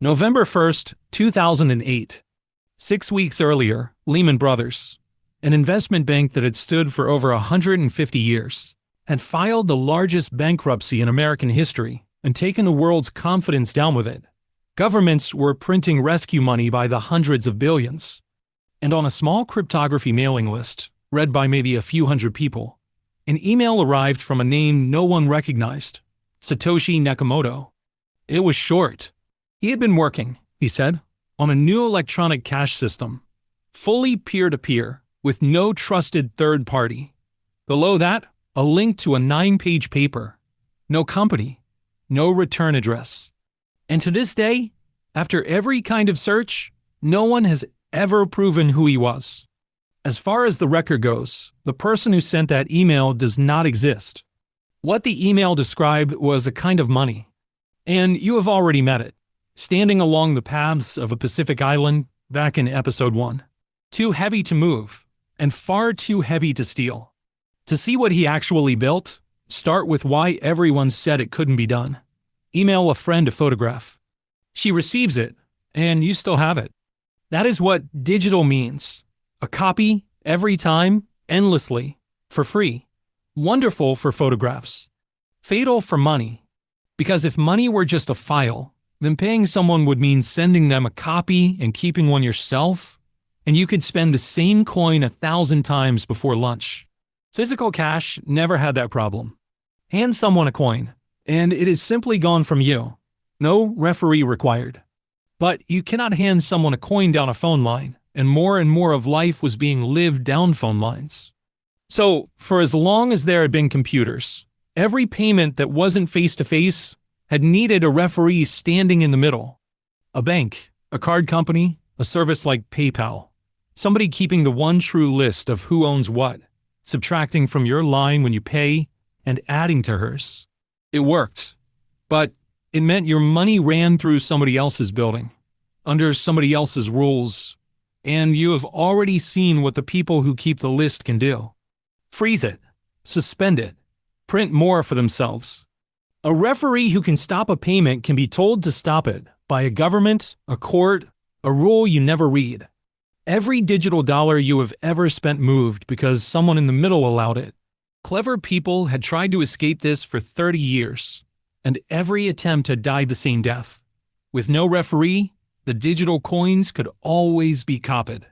November 1st, 2008. 6 weeks earlier, Lehman Brothers, an investment bank that had stood for over 150 years, had filed the largest bankruptcy in American history and taken the world's confidence down with it. Governments were printing rescue money by the hundreds of billions. And on a small cryptography mailing list, read by maybe a few hundred people, an email arrived from a name no one recognized, Satoshi Nakamoto. It was short. He had been working, he said, on a new electronic cash system, fully peer-to-peer, with no trusted third party. Below that, a link to a 9-page paper. No company, no return address. And to this day, after every kind of search, no one has ever proven who he was. As far as the record goes, the person who sent that email does not exist. What the email described was a kind of money. And you have already met it, standing along the paths of a Pacific island back in episode 1. Too heavy to move, and far too heavy to steal. To see what he actually built, start with why everyone said it couldn't be done. Email a friend a photograph. She receives it, and you still have it. That is what digital means. A copy, every time, endlessly, for free. Wonderful for photographs. Fatal for money. Because if money were just a file, then paying someone would mean sending them a copy and keeping one yourself, and you could spend the same coin 1,000 times before lunch. Physical cash never had that problem. Hand someone a coin, and it is simply gone from you. No referee required. But you cannot hand someone a coin down a phone line, and more of life was being lived down phone lines. So, for as long as there had been computers, every payment that wasn't face-to-face had needed a referee standing in the middle. A bank, a card company, a service like PayPal. Somebody keeping the one true list of who owns what, subtracting from your line when you pay, and adding to hers. It worked, but it meant your money ran through somebody else's building, under somebody else's rules, and you have already seen what the people who keep the list can do. Freeze it, suspend it, print more for themselves. A referee who can stop a payment can be told to stop it by a government, a court, a rule you never read. Every digital dollar you have ever spent moved because someone in the middle allowed it. Clever people had tried to escape this for 30 years, and every attempt had died the same death. With no referee, the digital coins could always be copied.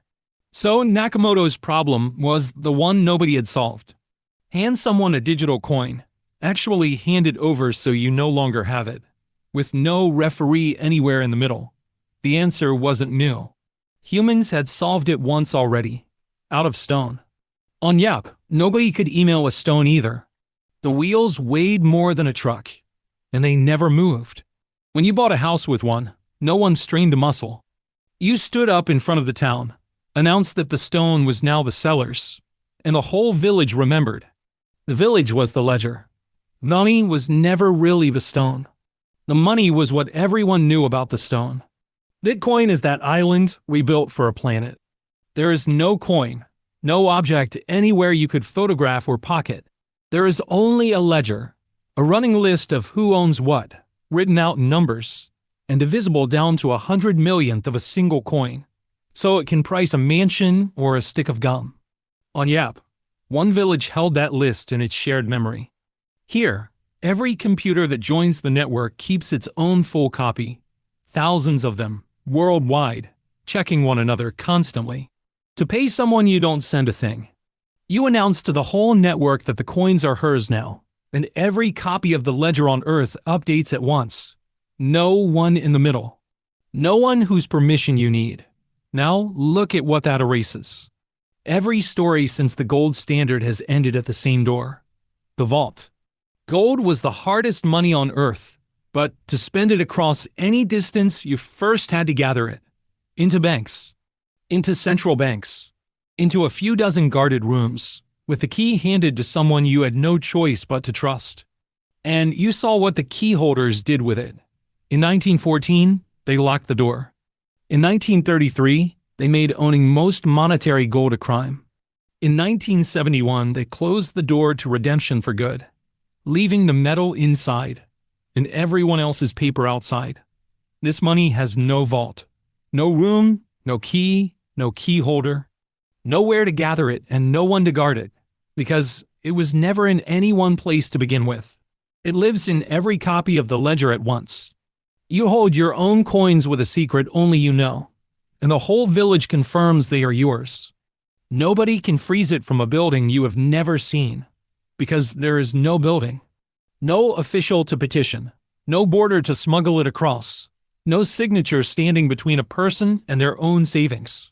So Nakamoto's problem was the one nobody had solved. Hand someone a digital coin. Actually hand it over so you no longer have it, with no referee anywhere in the middle. The answer wasn't new. Humans had solved it once already, out of stone. On Yap, nobody could email a stone either. The wheels weighed more than a truck, and they never moved. When you bought a house with one, no one strained a muscle. You stood up in front of the town, announced that the stone was now the seller's, and the whole village remembered. The village was the ledger. Money was never really the stone. The money was what everyone knew about the stone. Bitcoin is that island we built for a planet. There is no coin, no object anywhere you could photograph or pocket. There is only a ledger, a running list of who owns what, written out in numbers, and divisible down to 100 millionth of a single coin, so it can price a mansion or a stick of gum. On Yap, one village held that list in its shared memory. Here, every computer that joins the network keeps its own full copy, thousands of them, worldwide, checking one another constantly. To pay someone, you don't send a thing. You announce to the whole network that the coins are hers now, and every copy of the ledger on Earth updates at once. No one in the middle. No one whose permission you need. Now look at what that erases. Every story since the gold standard has ended at the same door. The vault. Gold was the hardest money on Earth, but to spend it across any distance, you first had to gather it. Into banks. Into central banks. Into a few dozen guarded rooms, with the key handed to someone you had no choice but to trust. And you saw what the key holders did with it. In 1914, they locked the door. In 1933, they made owning most monetary gold a crime. In 1971, they closed the door to redemption for good, leaving the metal inside and everyone else's paper outside. This money has no vault, no room, no key, no key holder, nowhere to gather it and no one to guard it, because it was never in any one place to begin with. It lives in every copy of the ledger at once. You hold your own coins with a secret only you know, and the whole village confirms they are yours. Nobody can freeze it from a building you have never seen, because there is no building, no official to petition, no border to smuggle it across, no signature standing between a person and their own savings.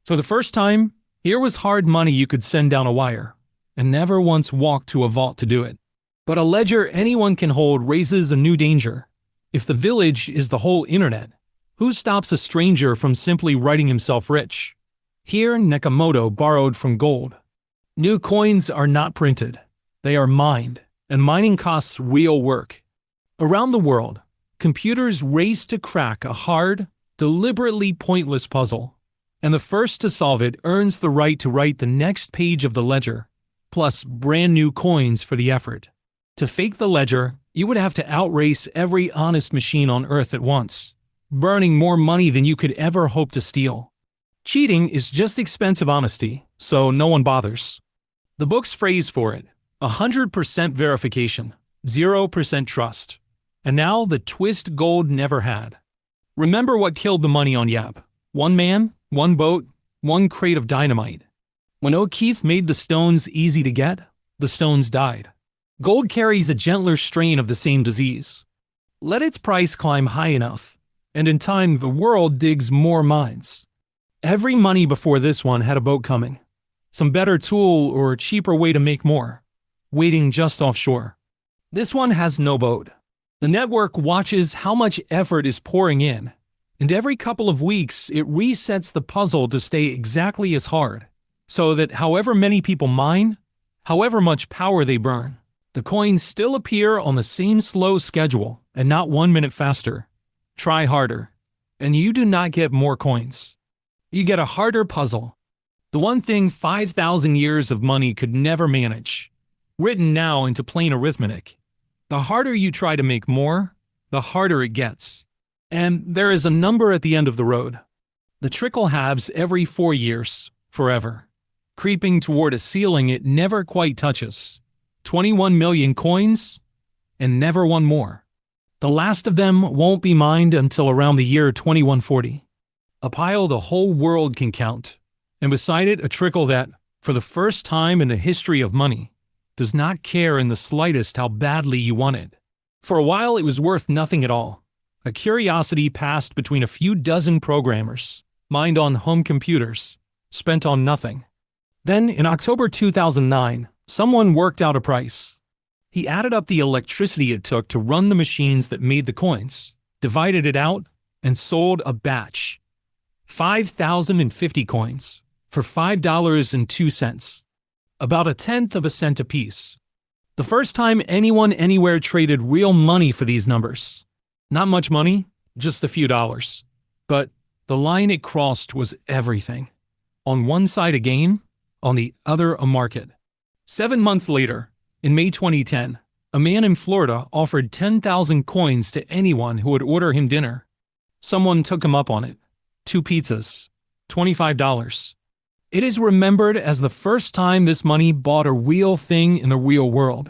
For the first time, here was hard money you could send down a wire, and never once walk to a vault to do it. But a ledger anyone can hold raises a new danger. If the village is the whole internet, who stops a stranger from simply writing himself rich? Here, Nakamoto borrowed from gold. New coins are not printed. They are mined, and mining costs real work. Around the world, computers race to crack a hard, deliberately pointless puzzle, and the first to solve it earns the right to write the next page of the ledger, plus brand new coins for the effort. To fake the ledger, you would have to outrace every honest machine on Earth at once, burning more money than you could ever hope to steal. Cheating is just expensive honesty, so no one bothers. The book's phrase for it, 100% verification, 0% trust. And now the twist gold never had. Remember what killed the money on Yap? One man, one boat, one crate of dynamite. When O'Keefe made the stones easy to get, the stones died. Gold carries a gentler strain of the same disease. Let its price climb high enough, and in time the world digs more mines. Every money before this one had a boat coming. Some better tool or cheaper way to make more, waiting just offshore. This one has no boat. The network watches how much effort is pouring in, and every couple of weeks it resets the puzzle to stay exactly as hard, so that however many people mine, however much power they burn, the coins still appear on the same slow schedule and not 1 minute faster. Try harder, and you do not get more coins. You get a harder puzzle. The one thing 5,000 years of money could never manage, written now into plain arithmetic. The harder you try to make more, the harder it gets. And there is a number at the end of the road. The trickle halves every 4 years, forever, creeping toward a ceiling it never quite touches. 21 million coins, and never one more. The last of them won't be mined until around the year 2140. A pile the whole world can count, and beside it a trickle that, for the first time in the history of money, does not care in the slightest how badly you want it. For a while it was worth nothing at all. A curiosity passed between a few dozen programmers, mined on home computers, spent on nothing. Then, in October 2009, someone worked out a price. He added up the electricity it took to run the machines that made the coins, divided it out, and sold a batch. 5,050 coins for $5.02, about a tenth of a cent apiece. The first time anyone anywhere traded real money for these numbers. Not much money, just a few dollars. But the line it crossed was everything. On one side a gain, on the other a market. 7 months later, in May 2010, a man in Florida offered 10,000 coins to anyone who would order him dinner. Someone took him up on it. 2 pizzas, $25. It is remembered as the first time this money bought a real thing in the real world.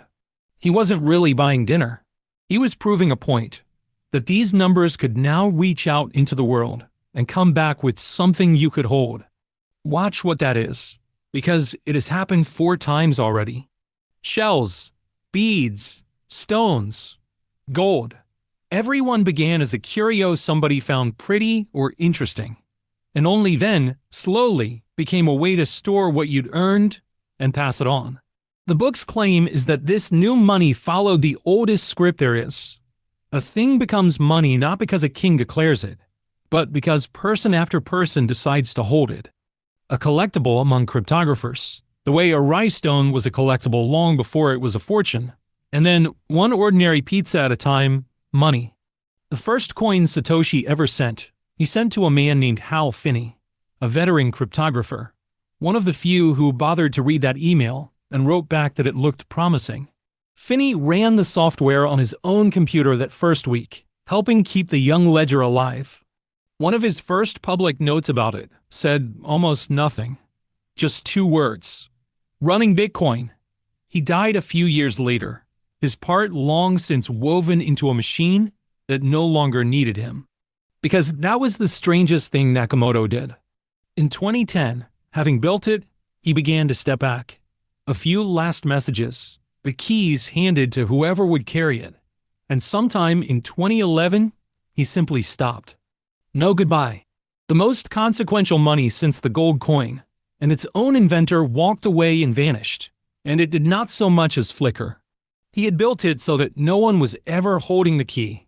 He wasn't really buying dinner. He was proving a point, that these numbers could now reach out into the world and come back with something you could hold. Watch what that is, because it has happened 4 times already. Shells, beads, stones, gold. Everyone began as a curio somebody found pretty or interesting, and only then, slowly, became a way to store what you'd earned and pass it on. The book's claim is that this new money followed the oldest script there is. A thing becomes money not because a king declares it, but because person after person decides to hold it. A collectible among cryptographers, the way a rice stone was a collectible long before it was a fortune, and then one ordinary pizza at a time, money. The first coin Satoshi ever sent, he sent to a man named Hal Finney, a veteran cryptographer, one of the few who bothered to read that email and wrote back that it looked promising. Finney ran the software on his own computer that first week, helping keep the young ledger alive. One of his first public notes about it said almost nothing, just 2 words: running Bitcoin. He died a few years later, his part long since woven into a machine that no longer needed him. Because that was the strangest thing Nakamoto did. In 2010, having built it, he began to step back. A few last messages, the keys handed to whoever would carry it. And sometime in 2011, he simply stopped. No goodbye. The most consequential money since the gold coin, and its own inventor walked away and vanished, and it did not so much as flicker. He had built it so that no one was ever holding the key.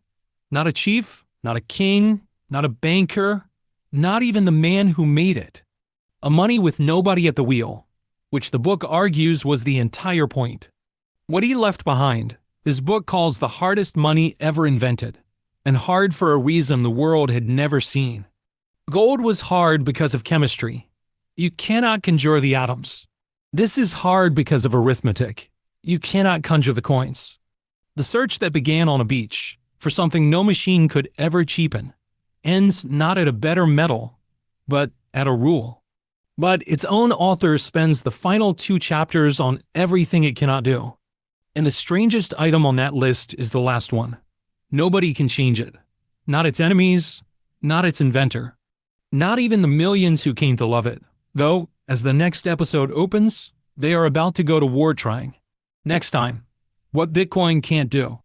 Not a chief, not a king, not a banker, not even the man who made it. A money with nobody at the wheel, which the book argues was the entire point. What he left behind, his book calls the hardest money ever invented, and hard for a reason the world had never seen. Gold was hard because of chemistry. You cannot conjure the atoms. This is hard because of arithmetic. You cannot conjure the coins. The search that began on a beach, for something no machine could ever cheapen, ends not at a better metal, but at a rule. But its own author spends the final 2 chapters on everything it cannot do. And the strangest item on that list is the last one. Nobody can change it. Not its enemies, not its inventor. Not even the millions who came to love it. Though, as the next episode opens, they are about to go to war trying. Next time, what Bitcoin can't do.